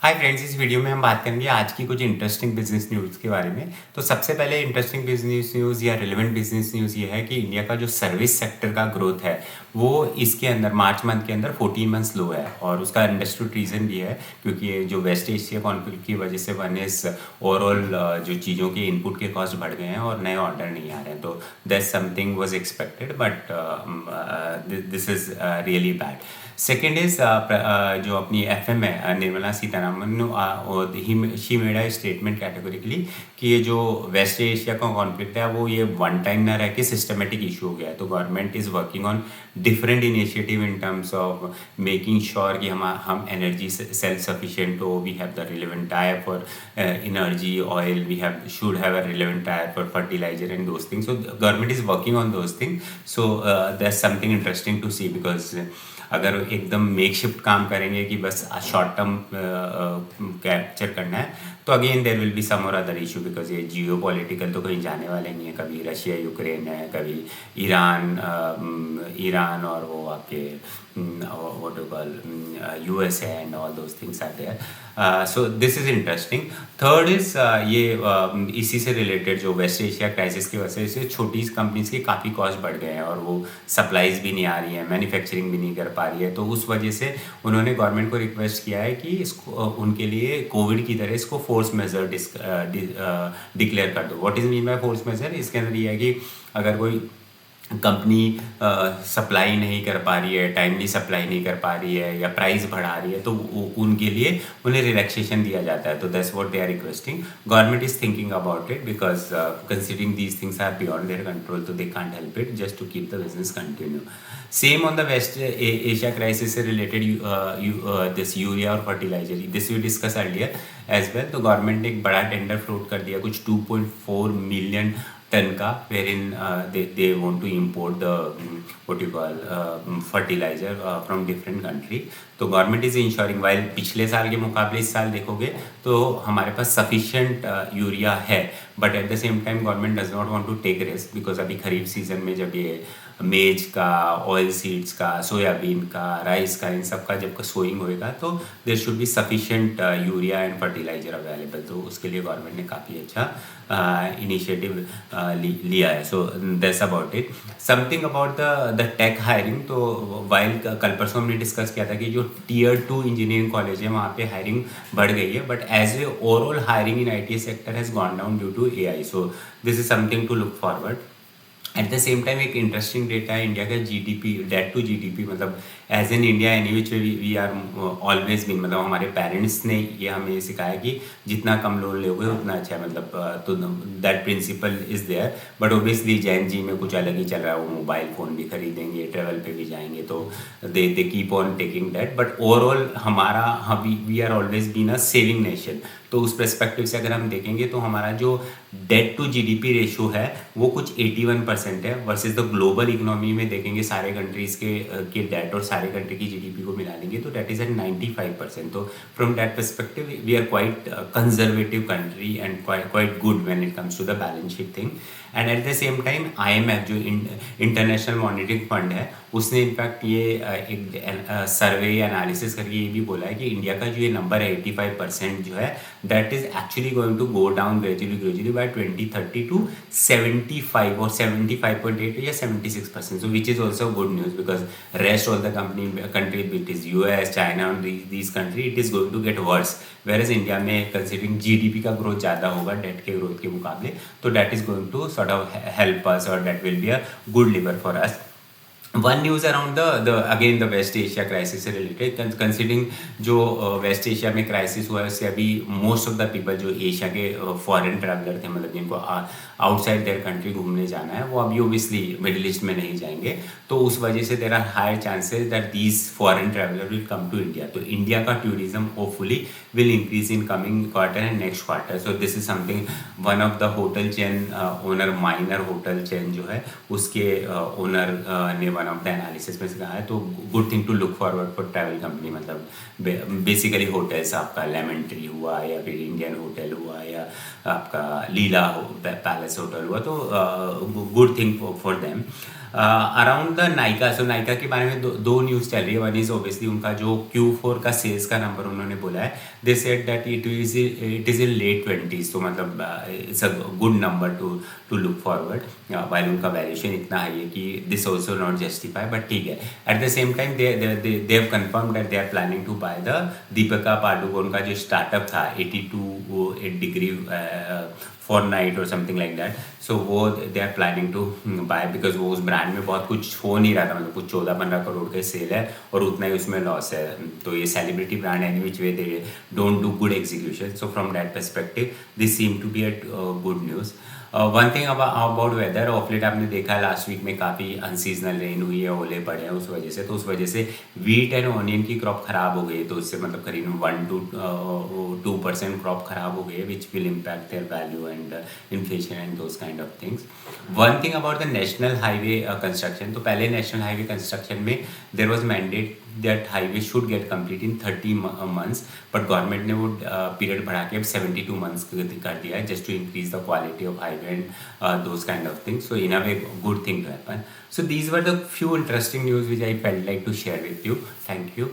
Hi friends, इस video में हम बात करेंगे आज की कुछ इंटरेस्टिंग बिजनेस न्यूज़ के बारे में। तो सबसे पहले इंटरेस्टिंग बिजनेस न्यूज़ या रिलेवेंट बिजनेस न्यूज़ ये है कि इंडिया का जो सर्विस सेक्टर का ग्रोथ है वो इसके अंदर मार्च मंथ के अंदर 14 मंथ्स लो है। और उसका अंडरस्टूड रीज़न भी है क्योंकि ये जो वेस्ट एशिया कॉन्फ्लिक्ट की वजह से वन इस ओवरऑल जो चीज़ों के इनपुट के कॉस्ट बढ़ गए हैं और नए ऑर्डर नहीं आ रहे हैं। तो that something was expected, but this is really bad. Second is जो अपनी एफएम है Nirmala Sitharaman, she made a statement categorically कि ये जो वेस्ट एशिया का कॉन्फ्लिक्ट है वो ये वन टाइम ना रह के सिस्टमेटिक इशू हो गया है। तो government is working on different initiative in terms of making sure कि हम एनर्जी सेल्फ सफिशिएंट हो। We have the relevant tyre for energy oil, we have should have a relevant tyre for fertiliser and those things. So government is working on those things. So that's something interesting to see, because अगर एकदम makeshift काम करेंगे कि बस short term capture करना है तो again there will be some और अदर इशू, बिकॉज ये जियो पॉलिटिकल तो कहीं जाने वाले नहीं है। कभी रशिया यूक्रेन है, कभी ईरान और वो आपके what to call USA and all those things are there. So this is interesting. Third is इसी से रिलेटेड जो वेस्ट एशिया क्राइसिस की वजह से छोटी कंपनीज के काफ़ी कॉस्ट बढ़ गए हैं और वो सप्लाईज भी नहीं आ रही है, मैन्युफैक्चरिंग भी नहीं कर पा रही है। तो उस वजह से उन्होंने गवर्नमेंट को रिक्वेस्ट किया है कि इसको उनके लिए कोविड की तरह इसको फोर्स मेजर डिक्लेयर कर दो। What is mean by force majeure? इसके अंदर ये है कि अगर कोई कंपनी सप्लाई नहीं कर पा रही है, टाइमली सप्लाई नहीं कर पा रही है या प्राइस बढ़ा रही है तो उनके लिए उन्हें रिलैक्सेशन दिया जाता है। तो that's what they are requesting. Government is thinking about it because considering these things are beyond their control, तो they can't help it just to keep the business continue. Same on the West Asia crisis से related this urea और fertiliser, this we discuss earlier as well. तो government ने एक बड़ा tender float कर दिया, कुछ 2.4 मिलियन टन का, wherein they want to import the what you call fertilizer from different country. तो गवर्नमेंट इज इंश्योरिंग, वाइल पिछले साल के मुकाबले इस साल देखोगे तो हमारे पास सफिशिएंट यूरिया है, but at the same time government does not want to take risk because अभी खरीफ सीजन में जब ये मेज का, ऑयल सीड्स का, सोयाबीन का, राइस का, इन सब का जब सोइंग होएगा तो there should be sufficient urea and fertiliser available. तो उसके लिए गवर्नमेंट ने काफ़ी अच्छा इनिशिएटिव लिया है। So that's about it. Something about the tech hiring. तो वाइल कल परसों हमने डिस्कस किया था कि जो Tier 2 इंजीनियरिंग कॉलेज है वहाँ पे हायरिंग बढ़ गई है, but as a overall hiring in IT sector has gone down due to AI. So this is something to look forward. At the same time एक इंटरेस्टिंग डेटा है India का GDP, debt to GDP, मतलब as an India any which we are always been, मतलब हमारे parents ने ये हमें सिखाया कि जितना कम लोन लोगे उतना अच्छा है, मतलब तो that principle is there. But obviously Jain ji में कुछ अलग ही चल रहा है, वो मोबाइल फ़ोन भी खरीदेंगे, ट्रेवल पे भी जाएंगे, तो they keep on taking that. But overall हमारा we are always been a saving nation. तो उस पर्सपेक्टिव से अगर हम देखेंगे तो हमारा जो डेट टू GDP रेशो है वो कुछ 81% है, वर्सेस द ग्लोबल इकोनॉमी में देखेंगे सारे कंट्रीज के डेट और सारे कंट्री की GDP को मिला लेंगे तो डेट इज एट 95%। तो from that perspective we are quite conservative country and quite good when it comes to the balance sheet thing. And at the same time IMF जो international monitoring fund है उसने in fact ये एक सर्वे analysis करके ये भी बोला है कि इंडिया का जो ये नंबर है 85% जो है that is actually going to go down gradually by 2030 to 75 और 75.8 या 76%. So which is also good news because rest all the country it is US, China and these country it is going to get worse. Whereas India में considering GDP का growth ज़्यादा होगा date के growth के मुकाबले, तो that is going to sort of help us or that will be a good lever for us. One news around the West Asia crisis से related, considering जो West Asia में crisis हुआ है उससे अभी मोस्ट ऑफ द पीपल जो Asia के foreign traveller थे, मतलब जिनको आउटसाइड देयर कंट्री घूमने जाना है वो अभी ओबियसली मिडिल ईस्ट में नहीं जाएंगे। तो उस वजह से there are higher chances that these foreign traveller will come to India. तो इंडिया का tourism hopefully will increase in coming quarter and next quarter. So this is something one of the hotel chain owner, minor hotel chain जो है उसके owner ने one of the analysis में से कहा है। तो good thing to look forward for travel company, मतलब बेसिकली होटल्स आपका लेमन ट्री हुआ या फिर इंडियन होटल हुआ या आपका लीला पैलेस होटल हुआ, तो good thing for them. Around the Nykaa, so Nykaa के बारे में दो न्यूज़ चल रही है. वन इज ऑब्वियसली उनका जो Q4 का सेल्स का नंबर उन्होंने बोला है. They said that it is in late 20s, तो मतलब it's a good number to look forward. While उनका वैल्यूएशन इतना हाई है कि this also not justify, but ठीक है. At the same time they have confirm that they are planning to buy the Deepika Padukone का जो स्टार्टअप था 82 डिग्री Fortnite और समथिंग लाइक दैट. सो वो they are planning to buy, because वो उस brand में बहुत कुछ हो नहीं रहा था, मतलब कुछ 14-15 करोड़ के सेल है और उतना ही उसमें लॉस है. तो ये celebrity brand any which way they don't do good execution. So from that perspective this seem to be a good news. One thing about weather, of late आपने देखा है लास्ट वीक में काफ़ी अनसीजनल रेन हुई है, ओले पड़े हैं उस वजह से. तो उस वजह से वीट एंड ऑनियन की क्रॉप ख़राब हो गई, तो उससे मतलब करीब 1 to 2% क्रॉप ख़राब हो गई है, which will impact their value and inflation and those kind of things. One thing about the national highway construction, तो पहले नेशनल हाईवे कंस्ट्रक्शन में there was mandate that highway should get complete in 30 months, but government ने वो period बढ़ा के अब 72 months कर दिया है, just to increase the quality of highway and those kind of things. So in a way good thing to happen. So these were the few interesting news which I felt like to share with you. Thank you.